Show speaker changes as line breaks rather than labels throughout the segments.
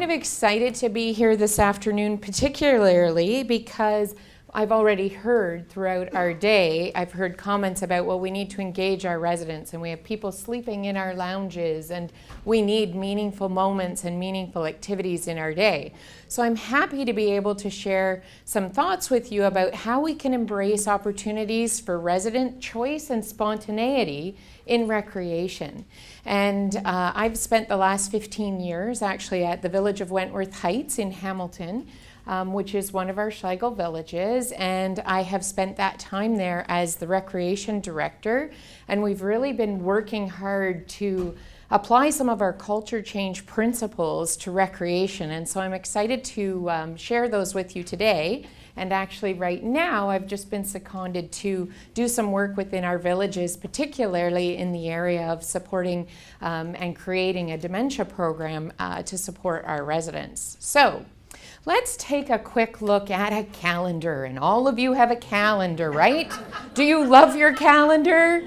of excited to be here this afternoon, particularly because I've already heard throughout our day, I've heard comments about, well, we need to engage our residents and we have people sleeping in our lounges and we need meaningful moments and meaningful activities in our day. So I'm happy to be able to share some thoughts with you about how we can embrace opportunities for resident choice and spontaneity in recreation. And I've spent the last 15 years actually at the village of Wentworth Heights in Hamilton, which is one of our Schlegel Villages, and I have spent that time there as the recreation director, and we've really been working hard to apply some of our culture change principles to recreation, and so I'm excited to share those with you today. And actually right now I've just been seconded to do some work within our villages, particularly in the area of supporting and creating a dementia program to support our residents. So let's take a quick look at a calendar, and all of you have a calendar, right? Do you love your calendar?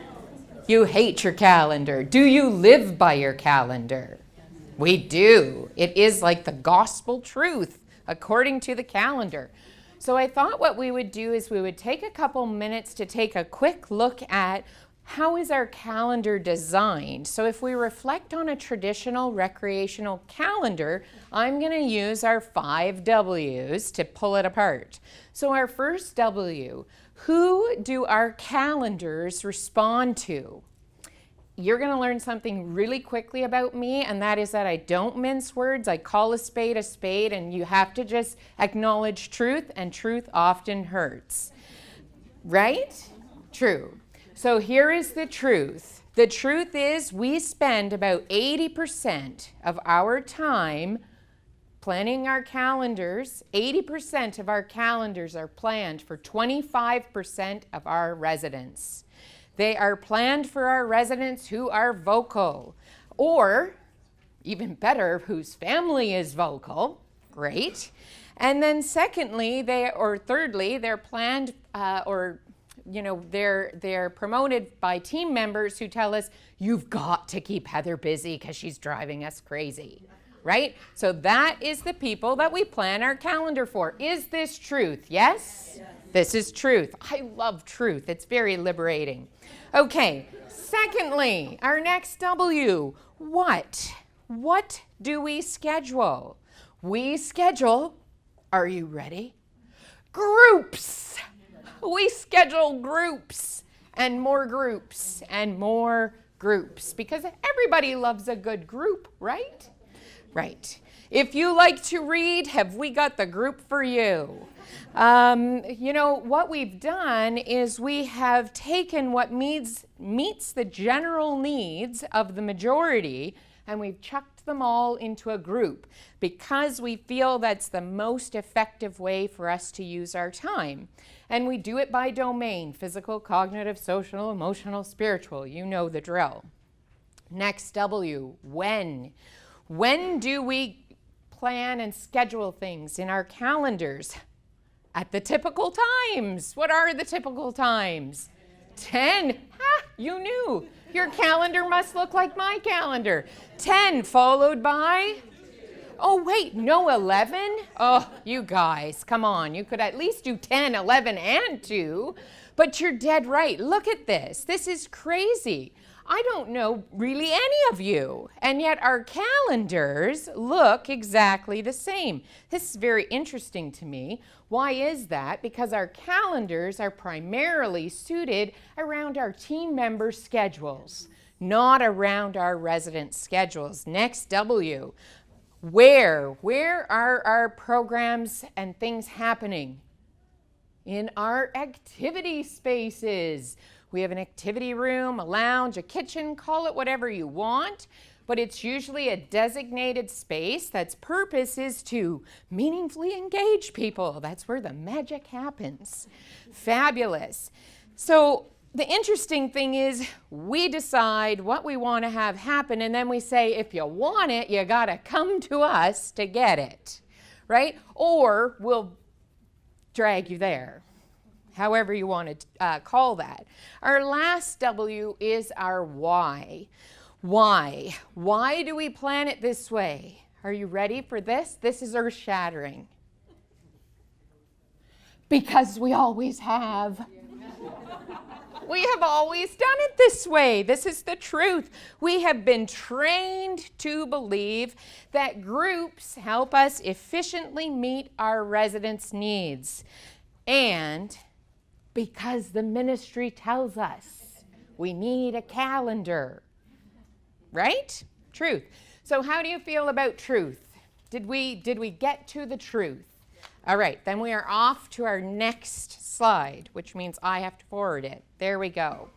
You hate your calendar. Do you live by your calendar? We do. It is like the gospel truth according to the calendar. So I thought what we would do is we would take a couple minutes to take a quick look at how is our calendar designed. So if we reflect on a traditional recreational calendar, I'm going to use our 5 W's to pull it apart. So our first W, who do our calendars respond to? You're going to learn something really quickly about me, and that is that I don't mince words. I call a spade, and you have to just acknowledge truth, and truth often hurts. Right? True. So here is the truth. The truth is we spend about 80% of our time planning our calendars. 80% of our calendars are planned for 25% of our residents. They are planned for our residents who are vocal, or even better, whose family is vocal. Great. And then secondly, thirdly, they're planned they're promoted by team members who tell us, you've got to keep Heather busy because she's driving us crazy, right? So that is the people that we plan our calendar for. Is this truth? Yes? Yes. This is truth. I love truth. It's very liberating. Okay, secondly, our next W, what? What do we schedule? We schedule, are you ready? Groups. We schedule groups and more groups and more groups because everybody loves a good group, right? Right. If you like to read, have we got the group for you? What we've done is we have taken what meets the general needs of the majority and we've chucked them all into a group because we feel that's the most effective way for us to use our time. And we do it by domain: physical, cognitive, social, emotional, spiritual. You know the drill. Next W, when. When do we plan and schedule things in our calendars? At the typical times. What are the typical times? 10. Ha, you knew. Your calendar must look like my calendar. 10 followed by? Oh, wait, no 11? Oh, you guys, come on. You could at least do 10, 11, and 2. But you're dead right. Look at this. This is crazy. I don't know really any of you, and yet our calendars look exactly the same. This is very interesting to me. Why is that? Because our calendars are primarily suited around our team members' schedules, not around our resident schedules. Next W, where are our programs and things happening? In our activity spaces. We have an activity room, a lounge, a kitchen, call it whatever you want, but it's usually a designated space that's purpose is to meaningfully engage people. That's where the magic happens. Fabulous. So the interesting thing is we decide what we want to have happen, and then we say, if you want it, you got to come to us to get it, right? Or we'll drag you there. However you want to call that. Our last W is our why. Why? Why do we plan it this way? Are you ready for this? This is earth-shattering. Because we always have. We have always done it this way. This is the truth. We have been trained to believe that groups help us efficiently meet our residents' needs. And because the ministry tells us we need a calendar. Right? Truth. So how do you feel about truth? Did we get to the truth? All right, then we are off to our next slide, which means I have to forward it. There we go.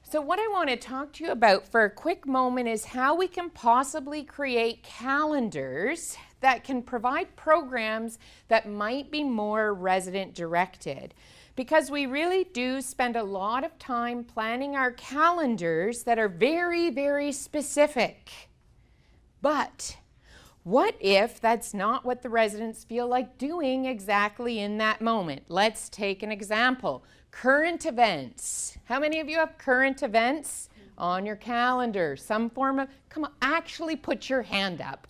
So what I want to talk to you about for a quick moment is how we can possibly create calendars that can provide programs that might be more resident directed. Because we really do spend a lot of time planning our calendars that are very, very specific. But what if that's not what the residents feel like doing exactly in that moment? Let's take an example. Current events. How many of you have current events on your calendar? Some form of, come on, actually put your hand up.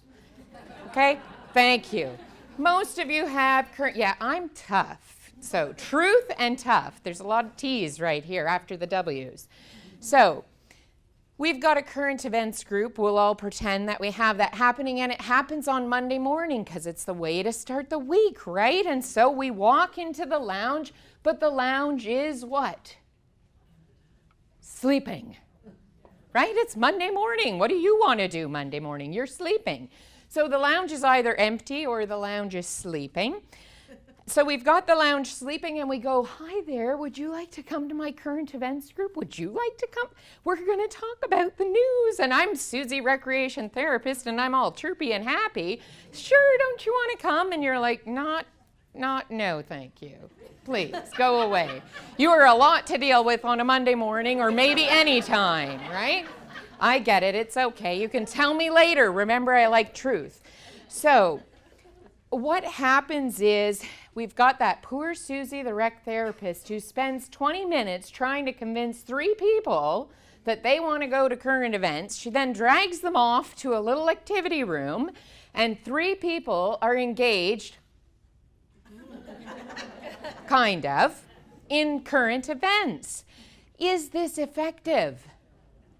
Okay, thank you. Most of you have current, yeah, I'm tough. So truth and tough. There's a lot of T's right here after the W's. So we've got a current events group. We'll all pretend that we have that happening, and it happens on Monday morning because it's the way to start the week, right? And so we walk into the lounge, but the lounge is what? Sleeping, right? It's Monday morning. What do you want to do Monday morning? You're sleeping. So the lounge is either empty or the lounge is sleeping. So we've got the lounge sleeping and we go, hi there, would you like to come to my current events group? Would you like to come? We're going to talk about the news. And I'm Susie, recreation therapist, and I'm all chirpy and happy. Sure, don't you want to come? And you're like, no, thank you. Please, go away. You are a lot to deal with on a Monday morning or maybe any time, right? I get it. It's okay. You can tell me later. Remember, I like truth. So what happens is we've got that poor Susie, the rec therapist, who spends 20 minutes trying to convince 3 people that they want to go to current events. She then drags them off to a little activity room, and 3 people are engaged, kind of, in current events. Is this effective?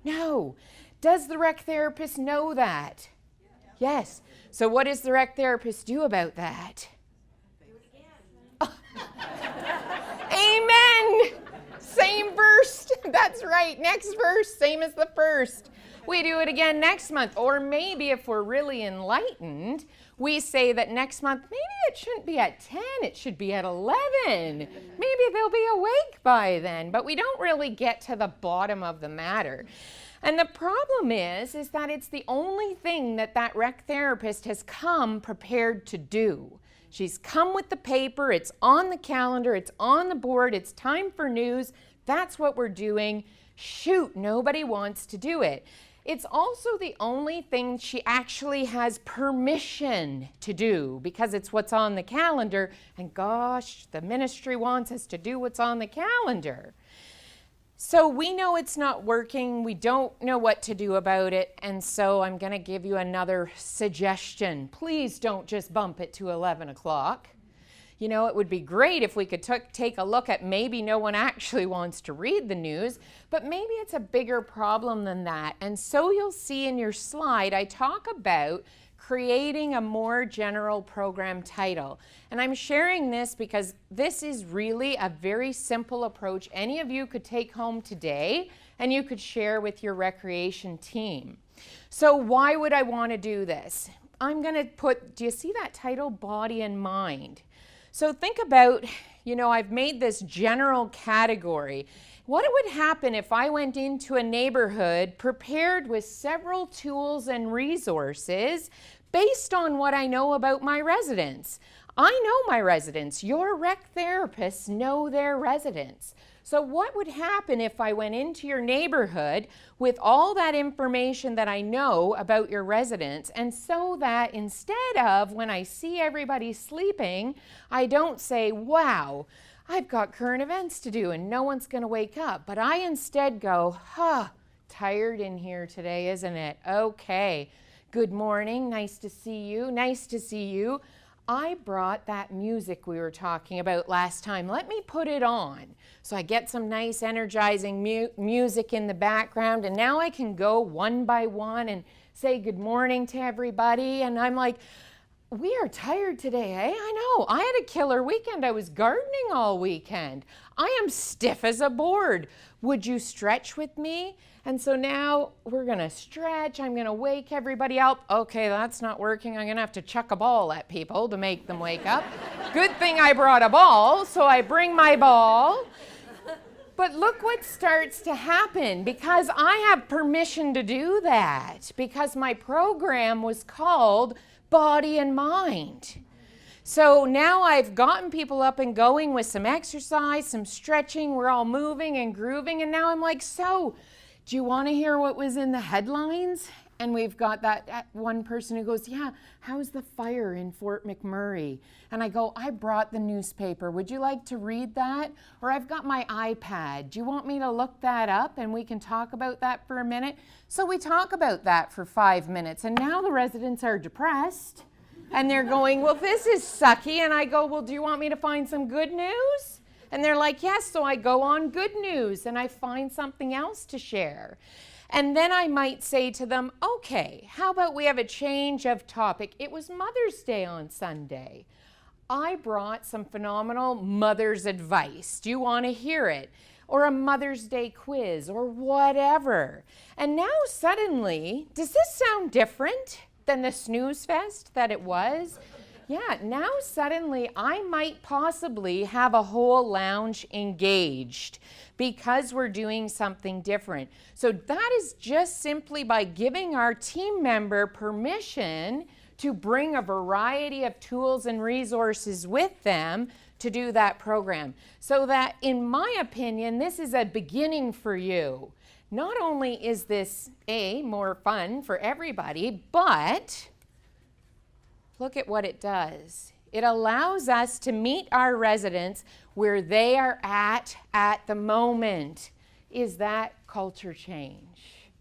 No. Does the rec therapist know that? Yes. So what does the rec therapist do about that? Amen. Same verse. That's right. Next verse, same as the first. We do it again next month. Or maybe if we're really enlightened, we say that next month, maybe it shouldn't be at 10, it should be at 11. Maybe they'll be awake by then. But we don't really get to the bottom of the matter. And the problem is that it's the only thing that rec therapist has come prepared to do. She's come with the paper, it's on the calendar, it's on the board, it's time for news. That's what we're doing. Shoot, nobody wants to do it. It's also the only thing she actually has permission to do because it's what's on the calendar. And gosh, the ministry wants us to do what's on the calendar. So we know it's not working. We don't know what to do about it. And so I'm going to give you another suggestion. Please don't just bump it to 11 o'clock. You know, it would be great if we could take a look at maybe no one actually wants to read the news, but maybe it's a bigger problem than that. And so you'll see in your slide, I talk about creating a more general program title. And I'm sharing this because this is really a very simple approach any of you could take home today and you could share with your recreation team. So why would I want to do this? I'm going to put, do you see that title, Body and Mind? So think about, you know, I've made this general category. What would happen if I went into a neighborhood prepared with several tools and resources based on what I know about my residents? I know my residents. Your rec therapists know their residents. So what would happen if I went into your neighborhood with all that information that I know about your residents, and so that instead of when I see everybody sleeping, I don't say, wow, I've got current events to do and no one's going to wake up. But I instead go, tired in here today, isn't it? Okay, Good morning, nice to see you, nice to see you. I brought that music we were talking about last time. Let me put it on. So I get some nice energizing music in the background, and now I can go one by one and say good morning to everybody. And I'm like, we are tired today, eh? I know, I had a killer weekend. I was gardening all weekend. I am stiff as a board. Would you stretch with me? And so now we're gonna stretch. I'm gonna wake everybody up. Okay, that's not working. I'm gonna have to chuck a ball at people to make them wake up. Good thing I brought a ball, so I bring my ball. But look what starts to happen because I have permission to do that because my program was called Body and Mind. So now I've gotten people up and going with some exercise, some stretching. We're all moving and grooving. And now I'm like, so do you want to hear what was in the headlines? And we've got that one person who goes, yeah, how's the fire in Fort McMurray? And I go, I brought the newspaper. Would you like to read that? Or I've got my iPad. Do you want me to look that up and we can talk about that for a minute? So we talk about that for 5 minutes. And now the residents are depressed. And they're going, well, this is sucky. And I go, well, do you want me to find some good news? And they're like, yes. So I go on good news and I find something else to share. And then I might say to them, okay, how about we have a change of topic? It was Mother's Day on Sunday. I brought some phenomenal mother's advice. Do you want to hear it? Or a Mother's Day quiz or whatever. And now suddenly, does this sound different than the snooze fest that it was? Yeah, now suddenly I might possibly have a whole lounge engaged because we're doing something different. So that is just simply by giving our team member permission to bring a variety of tools and resources with them to do that program. So that, in my opinion, this is a beginning for you. Not only is this more fun for everybody, but look at what it does. It allows us to meet our residents where they are at the moment. Is that culture change?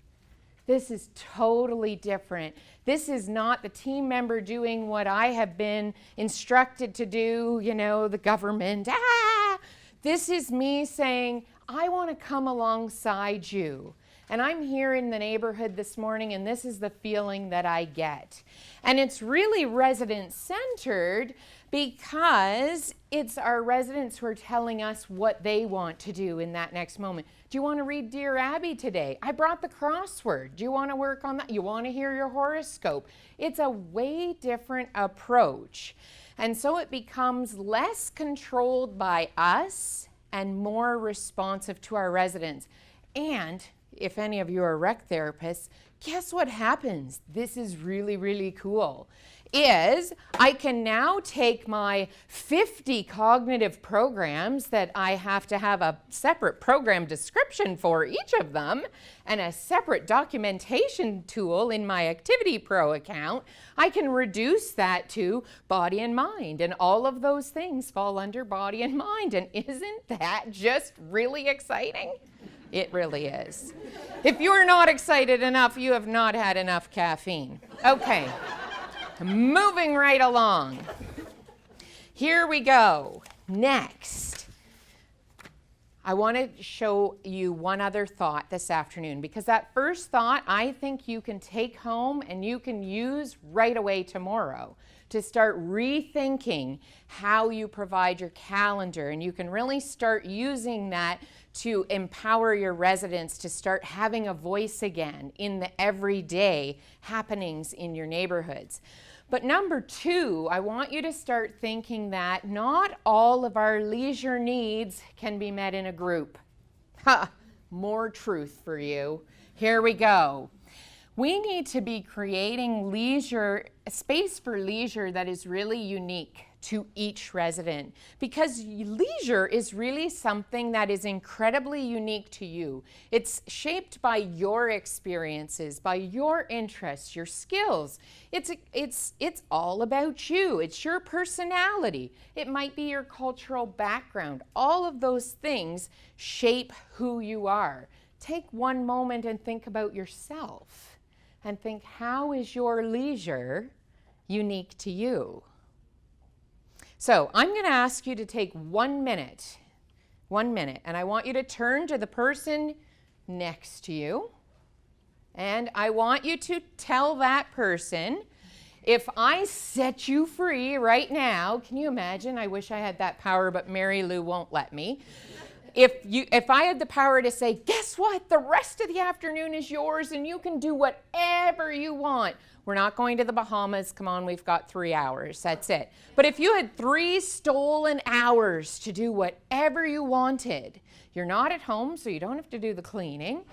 This is totally different. This is not the team member doing what I have been instructed to do, the government. This is me saying, I want to come alongside you. And I'm here in the neighborhood this morning, and this is the feeling that I get. And it's really resident-centered because it's our residents who are telling us what they want to do in that next moment. Do you want to read Dear Abby today? I brought the crossword. Do you want to work on that? You want to hear your horoscope? It's a way different approach. And so it becomes less controlled by us and more responsive to our residents. And if any of you are rec therapists, guess what happens? This is really, really cool. I can now take my 50 cognitive programs that I have to have a separate program description for each of them and a separate documentation tool in my Activity Pro account. I can reduce that to body and mind, and all of those things fall under body and mind. And isn't that just really exciting? It really is. If you're not excited enough, you have not had enough caffeine. Okay, moving right along. Here we go. Next, I want to show you one other thought this afternoon, because that first thought I think you can take home and you can use right away tomorrow to start rethinking how you provide your calendar, and you can really start using that to empower your residents to start having a voice again in the everyday happenings in your neighborhoods. But number two, I want you to start thinking that not all of our leisure needs can be met in a group. Ha! More truth for you. Here we go. We need to be creating leisure, a space for leisure that is really unique to each resident, because leisure is really something that is incredibly unique to you. It's shaped by your experiences, by your interests, your skills. It's all about you. It's your personality. It might be your cultural background. All of those things shape who you are. Take one moment and think about yourself. and think, how is your leisure unique to you? So I'm going to ask you to take 1 minute, and I want you to turn to the person next to you, and I want you to tell that person, if I set you free right now, can you imagine? I wish I had that power, but Mary Lou won't let me. If I had the power to say, guess what? The rest of the afternoon is yours and you can do whatever you want. We're not going to the Bahamas. Come on, we've got 3 hours. That's it. But if you had 3 stolen hours to do whatever you wanted, you're not at home, so you don't have to do the cleaning.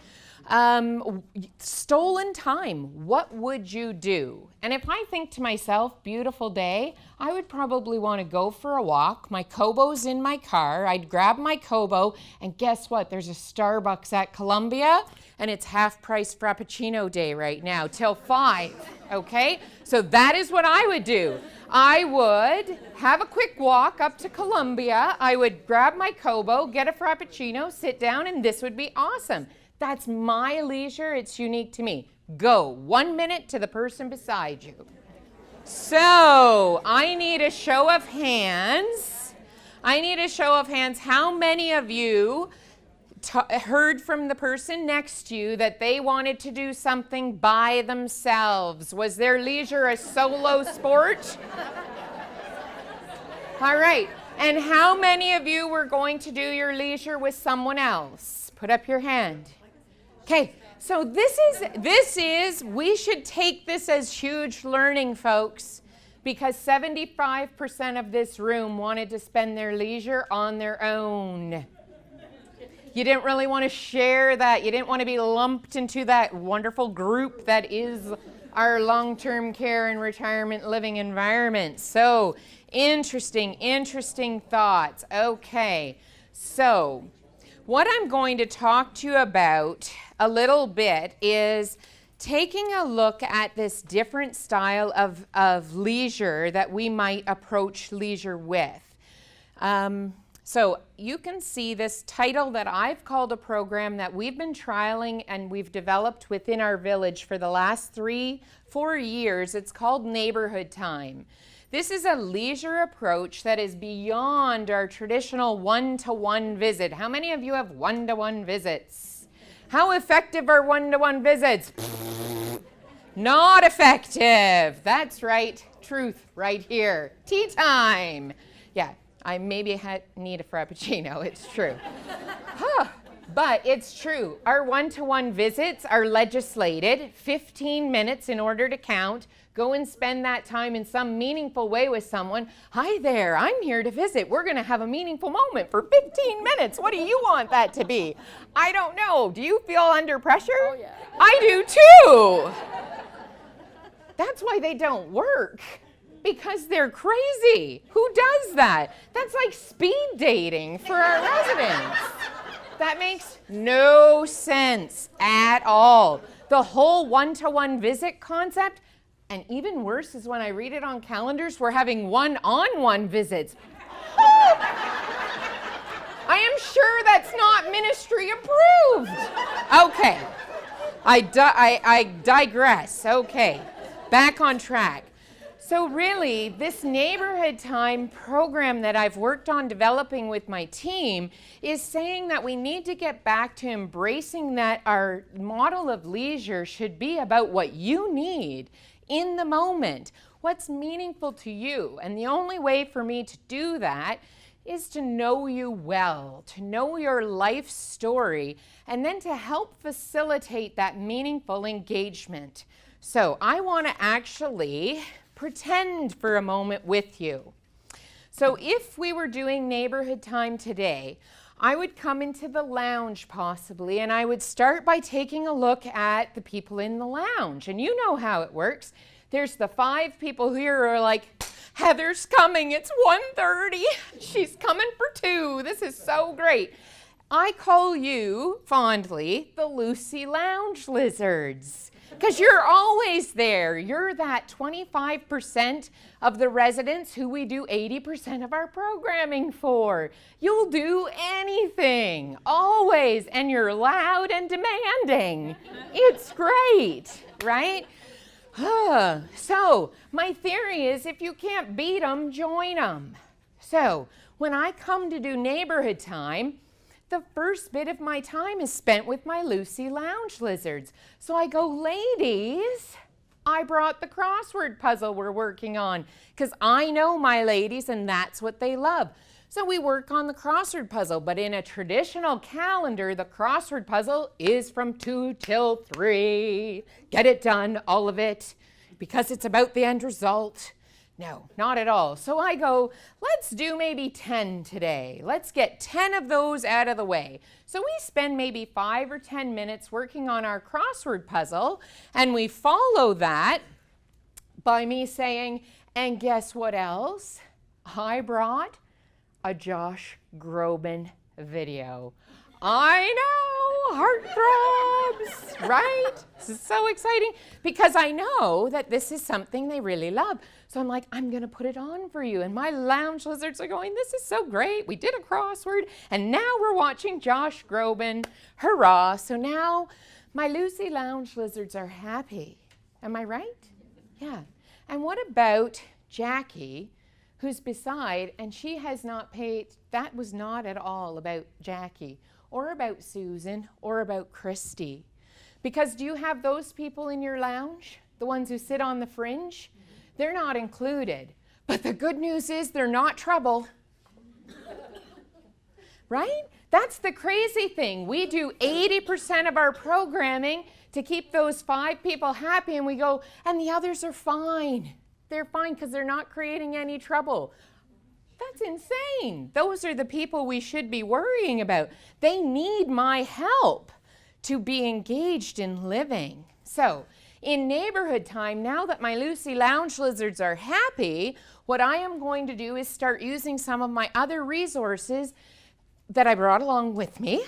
Stolen time, what would you do? And if I think to myself, beautiful day, I would probably want to go for a walk. My Kobo's in my car. I'd grab my Kobo, and guess what? There's a Starbucks at Columbia, and it's half-price Frappuccino day right now, till 5, okay? So that is what I would do. I would have a quick walk up to Columbia. I would grab my Kobo, get a Frappuccino, sit down, and this would be awesome. That's my leisure. It's unique to me. Go 1 minute to the person beside you. So I need a show of hands. How many of you heard from the person next to you that they wanted to do something by themselves? Was their leisure a solo sport? All right. And how many of you were going to do your leisure with someone else? Put up your hand. Okay, so we should take this as huge learning, folks, because 75% of this room wanted to spend their leisure on their own. You didn't really want to share that. You didn't want to be lumped into that wonderful group that is our long-term care and retirement living environment. So, interesting thoughts. Okay, so what I'm going to talk to you about a little bit is taking a look at this different style of leisure that we might approach leisure with. So you can see this title that I've called a program that we've been trialing and we've developed within our village for the last 3-4 years. It's called Neighborhood Time. This is a leisure approach that is beyond our traditional one-to-one visit. How many of you have one-to-one visits? How effective are one-to-one visits? Not effective. That's right. Truth right here. Tea time. Yeah, I maybe need a Frappuccino. It's true. But it's true. Our one-to-one visits are legislated, 15 minutes in order to count. Go and spend that time in some meaningful way with someone. Hi there, I'm here to visit. We're going to have a meaningful moment for 15 minutes. What do you want that to be? I don't know. Do you feel under pressure?
Oh, yeah.
I do too. That's why they don't work. Because they're crazy. Who does that? That's like speed dating for our residents. That makes no sense at all. The whole one-to-one visit concept, and even worse is when I read it on calendars, we're having one-on-one visits. I am sure that's not ministry approved. Okay, I digress. Okay, back on track. So really, this neighborhood time program that I've worked on developing with my team is saying that we need to get back to embracing that our model of leisure should be about what you need in the moment, what's meaningful to you. And the only way for me to do that is to know you well, to know your life story, and then to help facilitate that meaningful engagement. So I want to actually pretend for a moment with you. So if we were doing neighborhood time today, I would come into the lounge possibly, and I would start by taking a look at the people in the lounge. And you know how it works. There's the 5 people here who are like, Heather's coming, it's 1:30. She's coming for 2. This is so great. I call you fondly the Lucy Lounge Lizards. Because you're always there. You're that 25% of the residents who we do 80% of our programming for. You'll do anything, always, and you're loud and demanding. It's great, right? So my theory is if you can't beat them, join them. So when I come to do neighborhood time, the first bit of my time is spent with my Lucy Lounge lizards. So I go, ladies, I brought the crossword puzzle we're working on because I know my ladies and that's what they love. So we work on the crossword puzzle, but in a traditional calendar, the crossword puzzle is from 2 till 3. Get it done, all of it, because it's about the end result. No, not at all. So I go, let's do maybe 10 today. Let's get 10 of those out of the way. So we spend maybe 5 or 10 minutes working on our crossword puzzle, and we follow that by me saying, and guess what else? I brought a Josh Groban video. I know, heartthrobs, right? This is so exciting because I know that this is something they really love. So I'm like, I'm gonna put it on for you. And my lounge lizards are going, this is so great. We did a crossword and now we're watching Josh Groban. Hurrah. So now my Lucy Lounge lizards are happy. Am I right? Yeah. And what about Jackie, who's beside, and she has not paid, that was not at all about Jackie or about Susan or about Christy. Because do you have those people in your lounge? The ones who sit on the fringe? They're not included. But the good news is they're not trouble. Right? That's the crazy thing. We do 80% of our programming to keep those 5 people happy, and we go, and the others are fine. They're fine because they're not creating any trouble. That's insane. Those are the people we should be worrying about. They need my help to be engaged in living. So in neighborhood time, now that my Lucy Lounge lizards are happy, what I am going to do is start using some of my other resources that I brought along with me.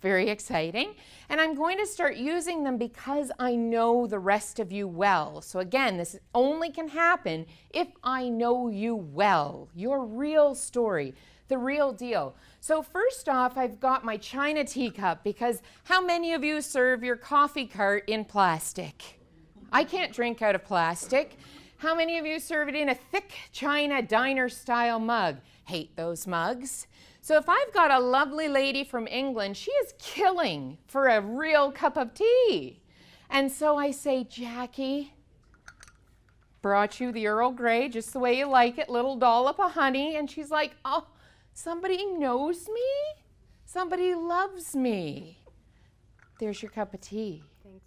Very exciting. And I'm going to start using them because I know the rest of you well. So again, this only can happen if I know you well, your real story, the real deal. So first off, I've got my china teacup because how many of you serve your coffee cart in plastic? I can't drink out of plastic. How many of you serve it in a thick china diner style mug? Hate those mugs. So if I've got a lovely lady from England, she is killing for a real cup of tea. And so I say, Jackie, brought you the Earl Grey just the way you like it, little dollop of honey. And she's like, oh, somebody knows me? Somebody loves me. There's your cup of tea.
Thanks.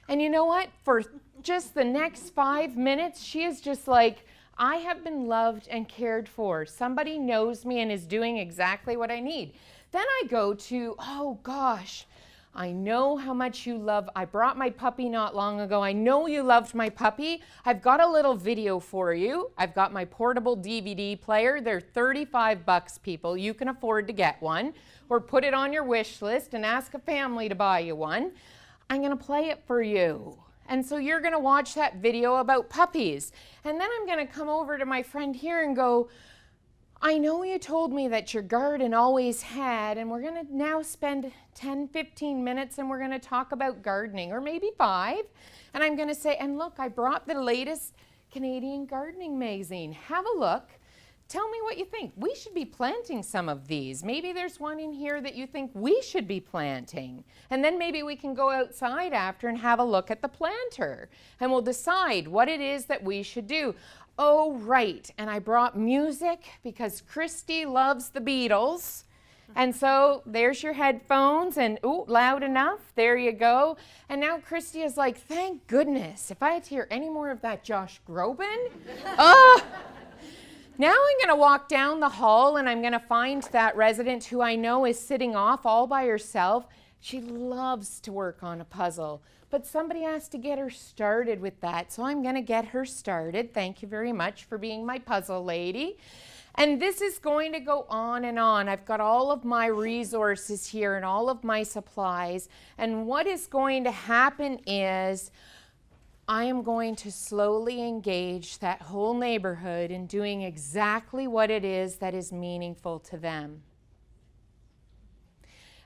And you know what? For just the next 5 minutes, she is just like, I have been loved and cared for. Somebody knows me and is doing exactly what I need. Then I go to, oh gosh, I know how much you love. I brought my puppy not long ago. I know you loved my puppy. I've got a little video for you. I've got my portable DVD player. They're 35 bucks, people. You can afford to get one or put it on your wish list and ask a family to buy you one. I'm gonna play it for you. And so you're gonna watch that video about puppies. And then I'm gonna come over to my friend here and go, I know you told me that your garden always had, and we're gonna now spend 10, 15 minutes and we're gonna talk about gardening, or maybe 5. And I'm gonna say, and look, I brought the latest Canadian gardening magazine. Have a look. Tell me what you think. We should be planting some of these. Maybe there's one in here that you think we should be planting. And then maybe we can go outside after and have a look at the planter. And we'll decide what it is that we should do. Oh, right. And I brought music because Christy loves the Beatles. And so there's your headphones and, ooh, loud enough. There you go. And now Christy is like, thank goodness. If I had to hear any more of that Josh Groban, Now I'm going to walk down the hall and I'm going to find that resident who I know is sitting off all by herself. She loves to work on a puzzle, but somebody has to get her started with that. So I'm going to get her started. Thank you very much for being my puzzle lady. And this is going to go on and on. I've got all of my resources here and all of my supplies. And what is going to happen is I am going to slowly engage that whole neighborhood in doing exactly what it is that is meaningful to them.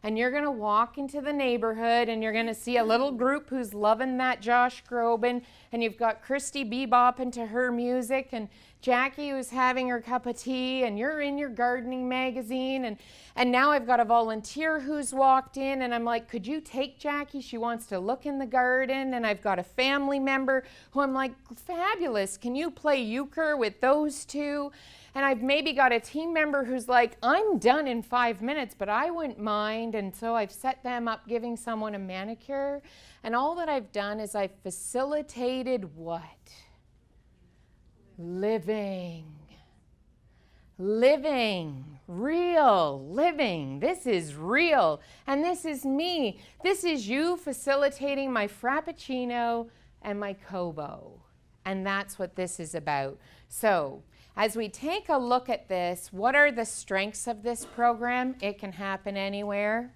And you're going to walk into the neighborhood and you're going to see a little group who's loving that Josh Groban, and you've got Christy bebopping to her music, and Jackie who's having her cup of tea, and you're in your gardening magazine, and now I've got a volunteer who's walked in, and I'm like, could you take Jackie? She wants to look in the garden. And I've got a family member who I'm like, fabulous, can you play euchre with those two? And I've maybe got a team member who's like, I'm done in 5 minutes, but I wouldn't mind. And so I've set them up giving someone a manicure. And all that I've done is I've facilitated what? Living. Living. Real living. This is real. And this is me. This is you facilitating my Frappuccino and my Kobo. And that's what this is about. So, as we take a look at this, what are the strengths of this program? It can happen anywhere.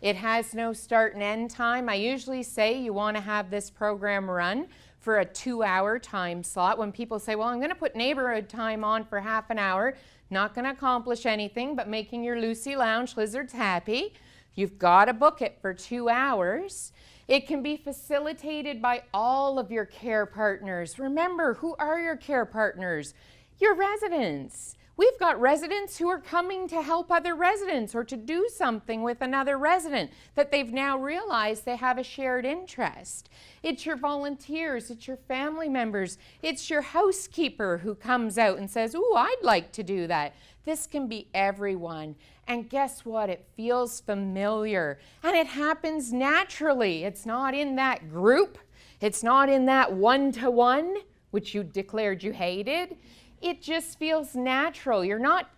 It has no start and end time. I usually say you want to have this program run for a 2-hour time slot. When people say, well, I'm going to put neighborhood time on for half an hour, not going to accomplish anything but making your Lucy Lounge lizards happy. You've got to book it for 2 hours. It can be facilitated by all of your care partners. Remember, who are your care partners? Your residents. We've got residents who are coming to help other residents or to do something with another resident that they've now realized they have a shared interest. It's your volunteers, it's your family members, it's your housekeeper who comes out and says, ooh, I'd like to do that. This can be everyone. And guess what? It feels familiar and it happens naturally. It's not in that group. It's not in that one-to-one, which you declared you hated. It just feels natural. You're not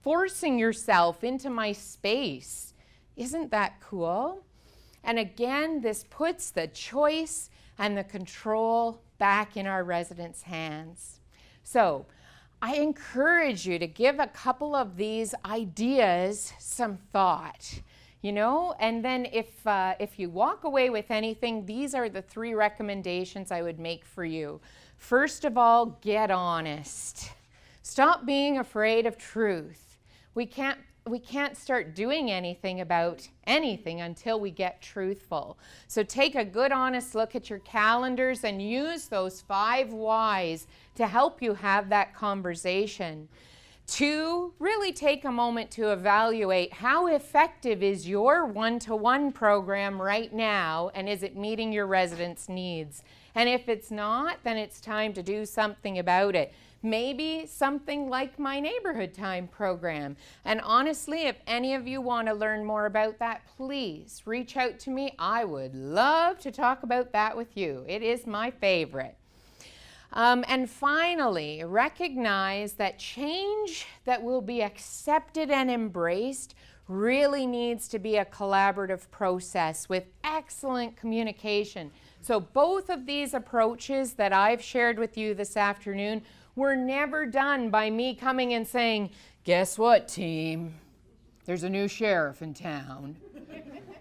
forcing yourself into my space. Isn't that cool? And again, this puts the choice and the control back in our residents' hands. So I encourage you to give a couple of these ideas some thought, you know, and then if you walk away with anything, these are the 3 recommendations I would make for you. First of all, get honest. Stop being afraid of truth. We can't start doing anything about anything until we get truthful. So take a good honest look at your calendars and use those 5 whys to help you have that conversation. 2, really take a moment to evaluate how effective is your one-to-one program right now, and is it meeting your residents' needs? And if it's not, then it's time to do something about it. Maybe something like my neighborhood time program. And honestly, if any of you want to learn more about that, please reach out to me. I would love to talk about that with you. It is my favorite. And finally, recognize that change that will be accepted and embraced really needs to be a collaborative process with excellent communication. So both of these approaches that I've shared with you this afternoon were never done by me coming and saying, guess what, team? There's a new sheriff in town.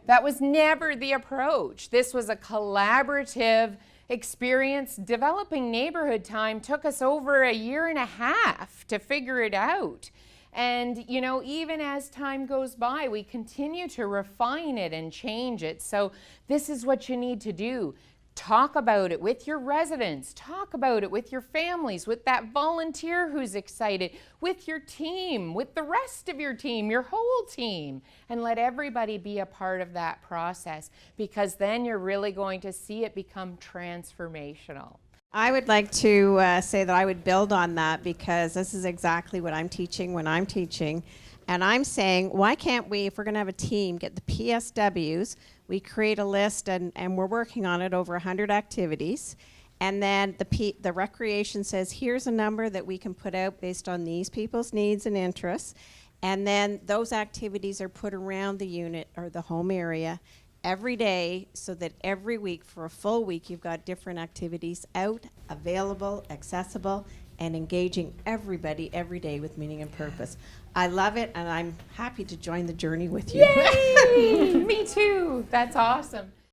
That was never the approach. This was a collaborative experience. Developing neighborhood time took us over 1.5 years to figure it out. And, you know, even as time goes by, we continue to refine it and change it. So this is what you need to do. Talk about it with your residents. Talk about it with your families, with that volunteer who's excited, with your team, with the rest of your team, your whole team, and let everybody be a part of that process, because then you're really going to see it become transformational.
I would like to say that I would build on that, because this is exactly what I'm teaching when I'm teaching. And I'm saying, why can't we, if we're going to have a team, get the PSWs, we create a list, and we're working on it, over 100 activities. And then the recreation says, here's a number that we can put out based on these people's needs and interests. And then those activities are put around the unit or the home area every day, so that every week for a full week you've got different activities out, available, accessible, and engaging everybody every day with meaning and purpose. I love it, and I'm happy to join the journey with you.
Yay! Me too. That's awesome.